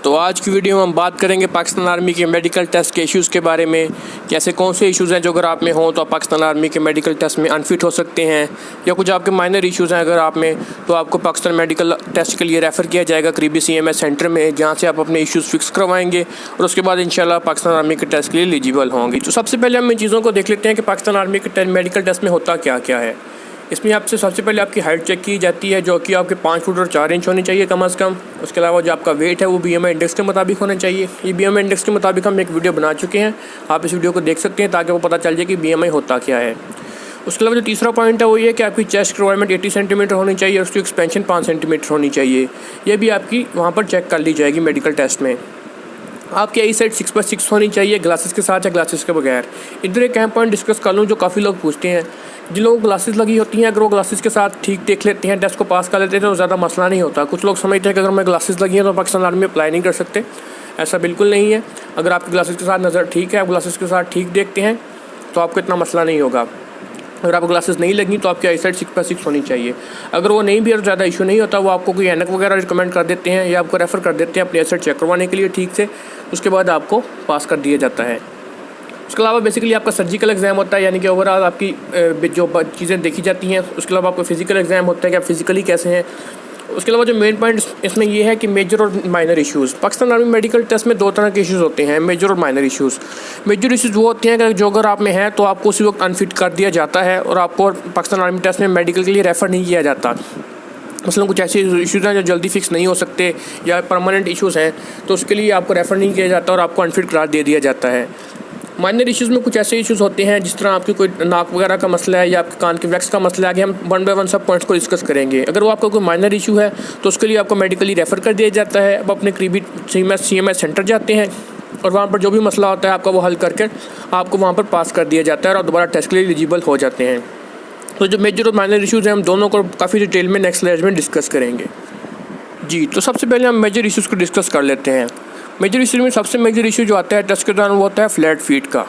तो आज की वीडियो में हम बात करेंगे पाकिस्तान आर्मी के मेडिकल टेस्ट के इश्यूज़ के बारे में। कैसे कौन से इश्यूज़ हैं जो अगर आप में हों तो आप पाकिस्तान आर्मी के मेडिकल टेस्ट में अनफिट हो सकते हैं, या कुछ आपके माइनर इश्यूज़ हैं अगर आप में, तो आपको पाकिस्तान मेडिकल टेस्ट के लिए रेफ़र किया जाएगा करीबी CMS सेंटर में, जहाँ से आप अपने इश्यूज़ फिक्स करवाएंगे और उसके बाद इंशाल्लाह पाकिस्तान आर्मी के टेस्ट के लिए एलिजिबल होंगे। तो सबसे पहले हम इन चीज़ों को देख लेते हैं कि पाकिस्तान आर्मी के मेडिकल टेस्ट में होता क्या क्या है। इसमें आपसे सबसे पहले आपकी हाइट चेक की जाती है, जो कि आपके 5 फुट और 4 इंच होनी चाहिए कम अज़ कम। उसके अलावा जो आपका वेट है वो BMI इंडेक्स के मुताबिक होना चाहिए। ये BMI इंडेक्स के मुताबिक हम एक वीडियो बना चुके हैं, आप इस वीडियो को देख सकते हैं ताकि वो पता चल जाए कि BMI होता क्या है। उसके अलावा जो तीसरा पॉइंट है वो ये कि आपकी चेस्ट रिक्वायरमेंट 80 सेंटीमीटर होनी चाहिए और उसकी एक्सपेंशन 5 सेंटीमीटर होनी चाहिए। ये भी आपकी वहाँ पर चेक कर ली जाएगी मेडिकल टेस्ट में। आपकी आई साइड 6/6 होनी चाहिए, ग्लासेस के साथ या ग्लासेस के बगैर। इधर एक अहम पॉइंट डिस्कस कर लूँ जो काफ़ी लोग पूछते हैं। जिन लोगों को ग्लासेस लगी होती हैं, अगर वो ग्लासेस के साथ ठीक देख लेते हैं, टेस्ट को पास कर लेते हैं तो ज़्यादा मसला नहीं होता। कुछ लोग समझते हैं कि अगर हमें ग्लासेस लगी हैं तो पाकिस्तान आर्मी में अप्लाई नहीं कर सकते। ऐसा बिल्कुल नहीं है। अगर आपकी ग्लासेस के साथ नज़र ठीक है, आप ग्लासेस के साथ ठीक देखते हैं तो आपको इतना मसला नहीं होगा। अगर आपको ग्लासेस नहीं लगी तो आपकी आई साइड 6/6 होनी चाहिए। अगर वो नहीं भी और ज़्यादा इशू नहीं होता, वो आपको कोई ऐनक वगैरह रिकमेंड कर देते हैं या आपको रेफ़र कर देते हैं अपनी आई साइड चेक करवाने के लिए ठीक से, उसके बाद आपको पास कर दिया जाता है। उसके अलावा बेसिकली आपका सर्जिकल एग्ज़ाम होता है, यानी कि ओवरऑल आपकी जो चीज़ें देखी जाती हैं। उसके अलावा आपका फिजिकल एग्ज़ाम होता है कि आप फिजिकली कैसे हैं। उसके अलावा जो मेन पॉइंट इसमें ये है कि मेजर और minor issues. Pakistan army medical test में 2 तरह के इश्यूज़ होते हैं, मेजर और माइनर इश्यूज़। मेजर इश्यूज़ वो होते हैं कि जो अगर आप में है तो आपको उसी वक्त अनफिट कर दिया जाता है और आपको पाकिस्तान आर्मी टेस्ट में मेडिकल के लिए रेफ़र नहीं किया जाता। मसलन कुछ ऐसे इश्यूज़ हैं जो जल्दी फिक्स नहीं हो सकते या परमानेंट इश्यूज़ हैं, तो उसके लिए आपको रेफ़र नहीं किया जाता और आपको अनफिट करार दे दिया जाता है। माइनर इश्यूज़ में कुछ ऐसे इश्यूज़ होते हैं जिस तरह आपकी कोई नाक वगैरह का मसला है या आपके कान के वैक्स का मसला है, कि हम 1 बाय 1 सब पॉइंट्स को डिस्कस करेंगे। अगर वो आपका कोई माइनर इशू है तो उसके लिए आपको मेडिकली रेफ़र कर दिया जाता है। अब अपने करीबी CMS सेंटर जाते हैं और वहाँ पर जो भी मसला होता है आपका वो हल करके आपको वहाँ पर पास कर दिया जाता है और दोबारा टेस्ट के लिए एलिजिबल हो जाते हैं। तो जो मेजर और माइनर इश्यूज़ हैं हम दोनों को काफ़ी डिटेल में नेक्स्ट स्लाइड में डिस्कस करेंगे। जी, तो सबसे पहले हम मेजर इश्यूज़ को डिस्कस कर लेते हैं। मेजर इशू में सबसे मेजर इशू जो आता है टेस्ट के दौरान वो होता है फ्लैट फीट का।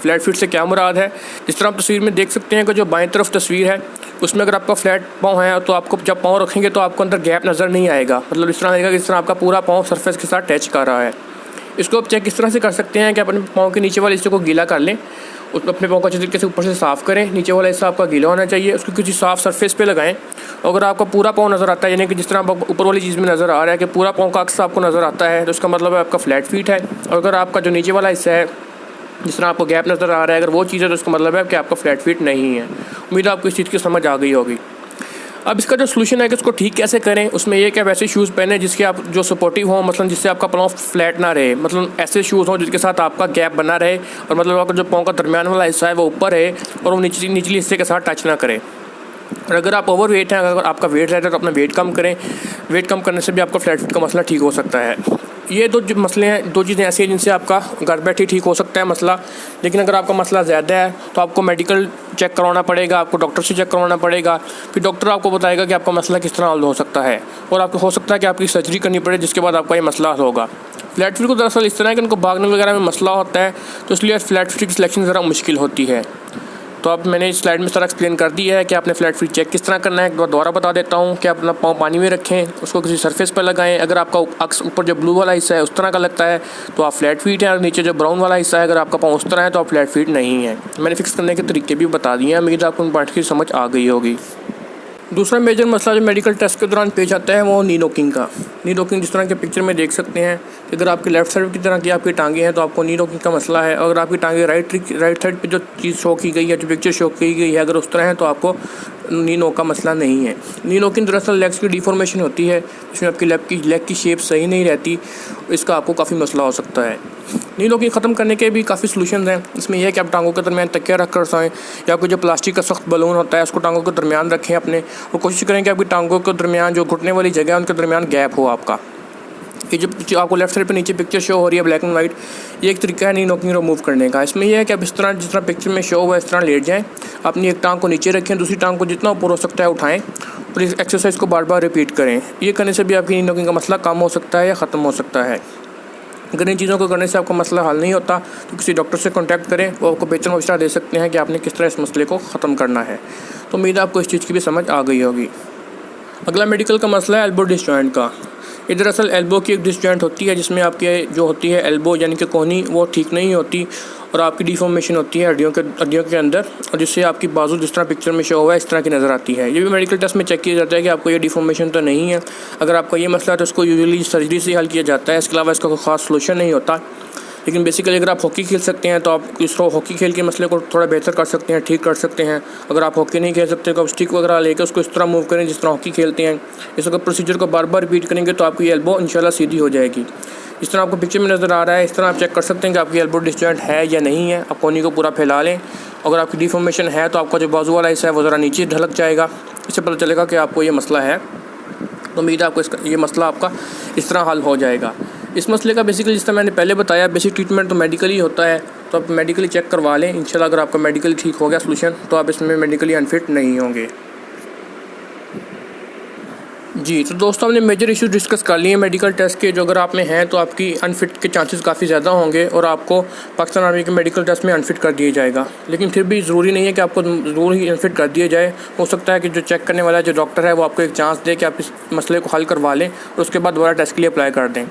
फ्लैट फीट से क्या मुराद है? जिस तरह आप तस्वीर में देख सकते हैं कि जो बाएं तरफ तस्वीर है उसमें अगर आपका फ्लैट पाँव है तो आपको जब पाँव रखेंगे तो आपको अंदर गैप नज़र नहीं आएगा। मतलब इस तरह लगेगा कि इस तरह आपका पूरा पाँव सरफेस के साथ टच कर रहा है। इसको आप चेक इस तरह से कर सकते हैं कि अपने पाँव के नीचे वाले हिस्से को गीला कर लें, उसमें अपने पाँव को अच्छे तरीके से ऊपर से साफ़ करें। नीचे वाला हिस्सा आपका गीला होना चाहिए, उसको किसी साफ़ सरफेस पे लगाएं। अगर आपका पूरा पाँव नज़र आता है, यानी कि जिस तरह ऊपर वाली चीज़ में नज़र आ रहा है कि पूरा पाँव का अक्स आपको नज़र आता है, तो उसका मतलब है आपका फ्लैट फीट है। और अगर आपका जो नीचे वाला हिस्सा है जिस तरह आपको गैप नज़र आ रहा है, अगर वो चीज़ है तो उसका मतलब है कि आपका फ्लैट फीट नहीं है। उम्मीद है आपको इस चीज़ की समझ आ गई होगी। अब इसका जो सोल्यूशन है कि उसको ठीक कैसे करें, उसमें ये कि आप ऐसे शूज़ पहने जिसके आप जो सपोर्टिव हों, मतलब जिससे आपका पाँव फ्लैट ना रहे। मतलब ऐसे शूज़ हों जिसके साथ आपका गैप बना रहे और मतलब आपका जो पाँव का दरमियान वाला हिस्सा है वो ऊपर है और वो निचली हिस्से के साथ टच ना करे। और अगर आप ओवर वेट हैं, अगर आपका वेट रहता है तो अपना वेट कम करें। वेट कम करने से भी आपका फ्लैट फीट का मसला ठीक हो सकता है। ये 2 मसले हैं, 2 चीज़ें ऐसी हैं जिनसे आपका घर बैठे ठीक हो सकता है मसला। लेकिन अगर आपका मसला ज़्यादा है तो आपको मेडिकल चेक करवाना पड़ेगा, आपको डॉक्टर से चेक करवाना पड़ेगा। फिर डॉक्टर आपको बताएगा कि आपका मसला किस तरह हल हो सकता है और आपको हो सकता है कि आपकी सर्जरी करनी पड़े, जिसके बाद आपका ये मसला हल होगा। फ्लैट फीट को दरअसल इस तरह है कि उनको भागने वगैरह में मसला होता है, तो इसलिए फ्लैट फीट की सिलेक्शन ज़रा मुश्किल होती है। तो अब मैंने इस स्लाइड में सारा एक्सप्लेन कर दिया है कि आपने फ्लैट फीट चेक किस तरह करना है। एक बार दोबारा बता देता हूँ कि आप अपना पाँव पानी में रखें, उसको किसी सरफेस पर लगाएं। अगर आपका अक्स ऊपर जो ब्लू वाला हिस्सा है उस तरह का लगता है तो आप फ्लैट फीट हैं, और नीचे जो ब्राउन वाला हिस्सा है अगर आपका पाँव उस तरह है तो आप फ्लैट फीट नहीं है। मैंने फिक्स करने के तरीके भी बता दिए हैं, उम्मीद आपको उन पॉइंट की समझ आ गई होगी। दूसरा मेजर मसला जो मेडिकल टेस्ट के दौरान पेश आता है वो नी नॉकिंग का। नी नॉकिंग जिस तरह के पिक्चर में देख सकते हैं कि अगर आपकी लेफ्ट साइड की तरह की आपकी टांगें हैं तो आपको नी नॉकिंग का मसला है। अगर आपकी टांगें राइट साइड पे जो चीज़ शो की गई है, जो पिक्चर शो की गई है, अगर उस तरह है तो आपको नी नॉक का मसला नहीं है। नी नॉकिंग दरअसल लेग्स की डिफॉर्मेशन होती है, इसमें आपकी लेग की शेप सही नहीं रहती, इसका आपको काफ़ी मसला हो सकता है। नी नॉकिंग ख़त्म करने के भी काफ़ी सलूशन हैं। इसमें यह है कि आप टांगों के दरमियान तकिया रख कर सोएं, या कोई जो प्लास्टिक का सख्त बलून होता है उसको टांगों के दरमियान रखें अपने, और कोशिश करें कि आपकी टांगों के दरमियान जो घुटने वाली जगह है उनके दरमियान गैप हो आपका। ये जो आपको लेफ्ट साइड पे नीचे पिक्चर शो हो रही है ब्लैक एंड वाइट, ये एक तरीका है नी नॉकिंग रिमूव करने का। इसमें यह है कि आप इस तरह जिस तरह पिक्चर में शो हुआ है इस तरह लेट जाएं, अपनी एक टांग को नीचे रखें, दूसरी टांग को जितना ऊपर हो सकता है उठाएं और इस एक्सरसाइज को बार बार रिपीट करें। ये करने से भी आपकी नी नॉकिंग का मसला कम हो सकता है या ख़त्म हो सकता है। अगर इन चीज़ों को करने से आपका मसला हल नहीं होता तो किसी डॉक्टर से कॉन्टैक्ट करें, वो आपको बेहतर मशवरा दे सकते हैं कि आपने किस तरह इस मसले को ख़त्म करना है। तो उम्मीद है आपको इस चीज़ की भी समझ आ गई होगी। अगला मेडिकल का मसला है एल्बो डिस्क जॉइंट का। ये दरअसल एल्बो की एक डिसजॉइंट होती है जिसमें आपके जो होती है एल्बो यानी कि कोहनी वो ठीक नहीं होती और आपकी डिफॉर्मेशन होती है हड्डियों के अंदर, और जिससे आपकी बाजू जिस तरह पिक्चर में शो हुआ है इस तरह की नज़र आती है। ये भी मेडिकल टेस्ट में चेक किया जाता है कि आपको ये डिफॉर्मेशन तो नहीं है। अगर आपका ये मसला है तो उसको यूजुअली सर्जरी से हल किया जाता है, इसके अलावा इसका कोई ख़ास सोल्यूशन नहीं होता। लेकिन बेसिकली अगर आप हॉकी खेल सकते हैं तो आप इस हॉकी खेल के मसले को थोड़ा बेहतर कर सकते हैं, ठीक कर सकते हैं। अगर आप हॉकी नहीं खेल सकते तो आप स्टिक वगैरह लेकर उसको इस तरह मूव करें जिस तरह हॉकी खेलते हैं। इस अगर प्रोसीजर को बार बार रिपीट करेंगे तो आपकी एल्बो इंशाल्लाह सीधी हो जाएगी। इस तरह आपको पिक्चर में नज़र आ रहा है, इस तरह आप चेक कर सकते हैं कि आपकी एल्बो डिसजॉइंट है या नहीं है। आप कोहनी को पूरा फैला लें, अगर आपकी डिफॉर्मेशन है तो आपका जो बाजू वाला हिस्सा है वो ज़रा नीचे ढलक जाएगा, इससे पता चलेगा कि आपको ये मसला है। तो उम्मीद है आपको ये मसला आपका इस तरह हल हो जाएगा। इस मसले का बेसिकली जिस तरह मैंने पहले बताया बेसिक ट्रीटमेंट तो मेडिकली होता है, तो आप मेडिकली चेक करवा लें। इंशाल्लाह अगर आपका मेडिकली ठीक हो गया सोल्यूशन तो आप इसमें मेडिकली अनफिट नहीं होंगे। जी तो दोस्तों हमने मेजर इश्यूज डिस्कस कर लिए मेडिकल टेस्ट के, जो अगर आप में हैं तो आपकी अनफिट के चांसेस काफ़ी ज़्यादा होंगे और आपको पाकिस्तान आर्मी के मेडिकल टेस्ट में अनफिट कर दिया जाएगा। लेकिन फिर भी ज़रूरी नहीं है कि आपको ज़रूर ही अनफिट कर दिया जाए। हो सकता है कि जो चेक करने वाला जो डॉक्टर है वो आपको एक चांस दे कि आप इस मसले को हल करवा लें और उसके बाद दोबारा टेस्ट के लिए अप्लाई कर दें।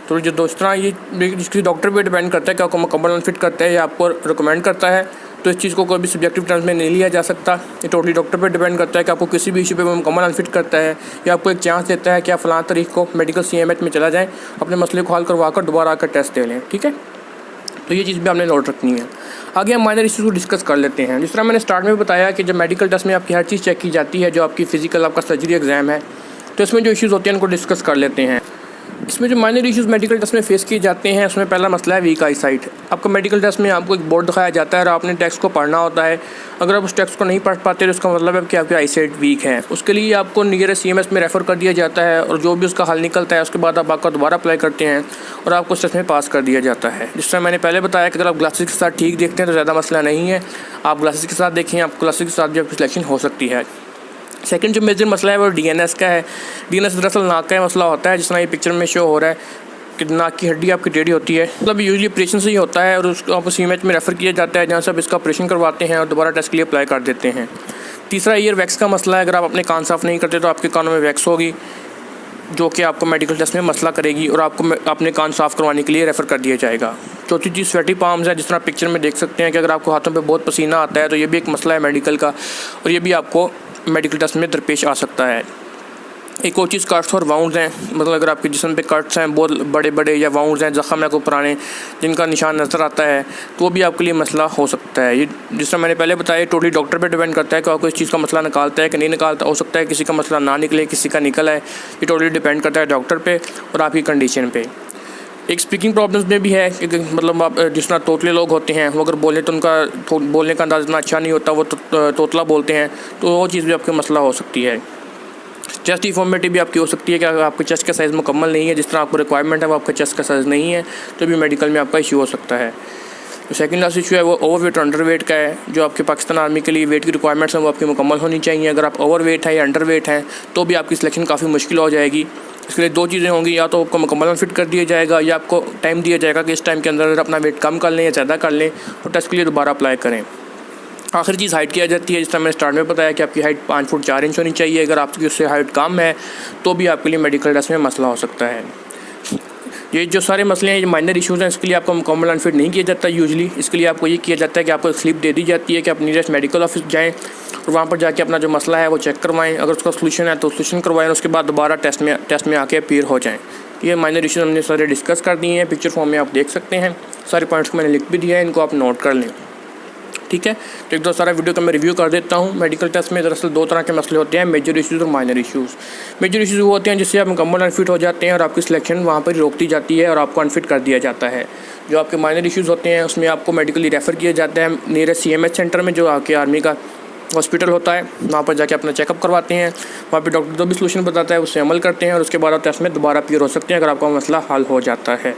तो जो दोस्तों ये किसी डॉक्टर पे डिपेंड करता है कि आपको मुकम्मल अनफिट करता है या आपको रिकमेंड करता है, तो इस चीज़ को कोई भी सब्जेक्टिव टर्म्स में नहीं लिया जा सकता। ये टोटली डॉक्टर पे डिपेंड करता है कि आपको किसी भी इशू पे वो मुकम्मल अनफिट करता है या आपको एक चांस देता है कि आप फ़लाँ तारीख को मेडिकल CMH में चला जाएं, अपने मसले को हल करवा कर दोबारा आकर टेस्ट दे लें। ठीक है, तो ये चीज़ भी आपने नोट रखनी है। आगे हम माइनर इश्यूज़ को डिस्कस कर लेते हैं। जिस तरह मैंने स्टार्ट में बताया कि जब मेडिकल टेस्ट में आपकी हर चीज़ चेक की जाती है, जो आपकी फ़िज़िकल आपका सर्जरी एग्ज़ाम है, तो इसमें जो इश्यूज़ होते हैं उनको डिस्कस कर लेते हैं। इसमें जो माइनर इश्यूज़ मेडिकल टेस्ट में फेस किए जाते हैं उसमें पहला मसला है वीक आई साइट। आपको मेडिकल टेस्ट में आपको एक बोर्ड दिखाया जाता है और आपने टेक्स्ट को पढ़ना होता है। अगर आप उस टेक्स्ट को नहीं पढ़ पाते तो उसका मतलब है कि आपकी आई साइट वीक है। उसके लिए आपको नियरेस्ट CMS में रेफ़र कर दिया जाता है और जो भी उसका हल निकलता है उसके बाद आप आपका दोबारा अप्लाई करते हैं और आपको उस टेस्ट में पास कर दिया जाता है। जिस तरह मैंने पहले बताया कि अगर आप ग्लासेस के साथ ठीक देखते हैं तो ज़्यादा मसला नहीं है, आप ग्लासेस के साथ देखें, आप ग्लासेस के साथ भी आपकी सिलेक्शन हो सकती है। सेकंड जो मेजर मसला है वो DNS का है। DNS दरअसल नाक का मसला होता है, जिस तरह ये पिक्चर में शो हो रहा है कि नाक की हड्डी आपकी टेढ़ी होती है। मतलब यूजुअली ऑपरेशन से ही होता है और उसको आपको CMH में रेफ़र किया जाता है जहाँ से आप इसका ऑपरेशन करवाते हैं और दोबारा टेस्ट के लिए अप्लाई कर देते हैं। तीसरा ईयर वैक्स का मसला है। अगर आप अपने कान साफ़ नहीं करते तो आपके कानों में वैक्स होगी जो कि आपको मेडिकल टेस्ट में मसला करेगी और आपको अपने कान साफ़ करवाने के लिए रेफ़र कर दिया जाएगा। चौथी चीज़ स्वेटी पाम्स है। जिस तरह पिक्चर में देख सकते हैं कि अगर आपको हाथों पे बहुत पसीना आता है तो ये भी एक मसला है मेडिकल का और ये भी आपको मेडिकल टेस्ट में दरपेश आ सकता है। एक और चीज़ कट्स और वाउंड्स हैं। मतलब अगर आपके जिस्म पे कट्स हैं बहुत बड़े बड़े या वाउंड्स हैं, ज़ख़म है को पुराने जिनका निशान नज़र आता है, तो वो भी आपके लिए मसला हो सकता है। ये जिस तरह मैंने पहले बताया टोटली डॉक्टर पे डिपेंड करता है कि आपको इस चीज़ का मसला निकालता है कि नहीं निकालता। हो सकता है किसी का मसला ना निकले, किसी का निकला है। ये टोटली डिपेंड करता है डॉक्टर पर और आपकी कंडीशन पर। एक स्पीकिंग प्रॉब्लम्स में भी है कि मतलब आप जिस तरह तोतले लोग होते हैं वो अगर बोलें तो उनका बोलने का अंदाज़ इतना अच्छा नहीं होता, वो तोतला बोलते हैं, तो वो चीज़ भी आपके मसला हो सकती है। चेस्ट डिफॉर्मिटी भी आपकी हो सकती है कि अगर आपके चेस्ट का साइज़ मुकम्मल नहीं है, जिस तरह आपको रिक्वायरमेंट है वो आपका चेस्ट का साइज़ नहीं है, तो भी मेडिकल में आपका इशू हो सकता है। तो सेकंड लास्ट इशू है वो ओवरवेट और अंडरवेट का है। जो आपके पाकिस्तान आर्मी के लिए वेट की रिक्वायरमेंट्स हैं वो आपकी मुकम्मल होनी चाहिए। अगर आप ओवरवेट है या अंडरवेट हैं तो भी आपकी सिलेक्शन काफ़ी मुश्किल हो जाएगी। इसके लिए दो चीज़ें होंगी, या तो आपको मुकम्मल फिट कर दिया जाएगा या आपको टाइम दिया जाएगा कि इस टाइम के अंदर अपना वेट कम कर लें या ज़्यादा कर लें और टेस्ट के लिए दोबारा अप्लाई करें। आखिरी चीज़ हाइट की आ जाती है। जिस तरह मैंने स्टार्ट में बताया कि आपकी हाइट 5 फुट 4 इंच होनी चाहिए। अगर आपकी उससे हाइट कम है तो भी आपके लिए मेडिकल टेस्ट में मसला हो सकता है। ये जो सारे मसले हैं, ये माइनर इश्यूज़ हैं, इसके लिए आपको मुकम्मल अनफिट नहीं किया जाता यूजुअली। इसके लिए आपको ये किया जाता है कि आपको एक स्लिप दे दी जाती है कि आप नियरेस्ट मेडिकल ऑफिस जाएँ और वहाँ पर जाके अपना जो मसला है वो चेक करवाएं। अगर उसका सोल्यूशन है तो सोल्यूशन करवाएं, उसके बाद दोबारा टेस्ट में आके अपीयर हो जाएँ। ये माइनर इश्यूज़ हमने सारे डिस्कस कर दिए हैं, पिक्चर फॉर्म में आप देख सकते हैं। सारे पॉइंट्स को मैंने लिख भी दिया है, इनको आप नोट कर लें। ठीक है, तो एक दो सारा वीडियो का मैं रिव्यू कर देता हूँ। मेडिकल टेस्ट में दरअसल दो तरह के मसले होते हैं, मेजर इश्यूज़ और माइनर इश्यूज़। मेजर इश्यूज़ वो होते हैं जिससे आप मुकम्मल अनफिट हो जाते हैं और आपकी सिलेक्शन वहाँ पर रोक दी जाती है और आपको अनफिट कर दिया जाता है। जो आपके माइनर इश्यूज़ होते हैं उसमें आपको मेडिकली रेफ़र किया जाता है नियरेस्ट CMH सेंटर में, जो आपके आर्मी का हॉस्पिटल होता है। वहाँ पर जाके अपना चेकअप करवाते हैं, वहाँ पे डॉक्टर जो भी सोल्यूशन बताता है उससे अमल करते हैं और उसके बाद आप टेस्ट में दोबारा अपीयर हो सकते हैं अगर आपका मसला हल हो जाता है।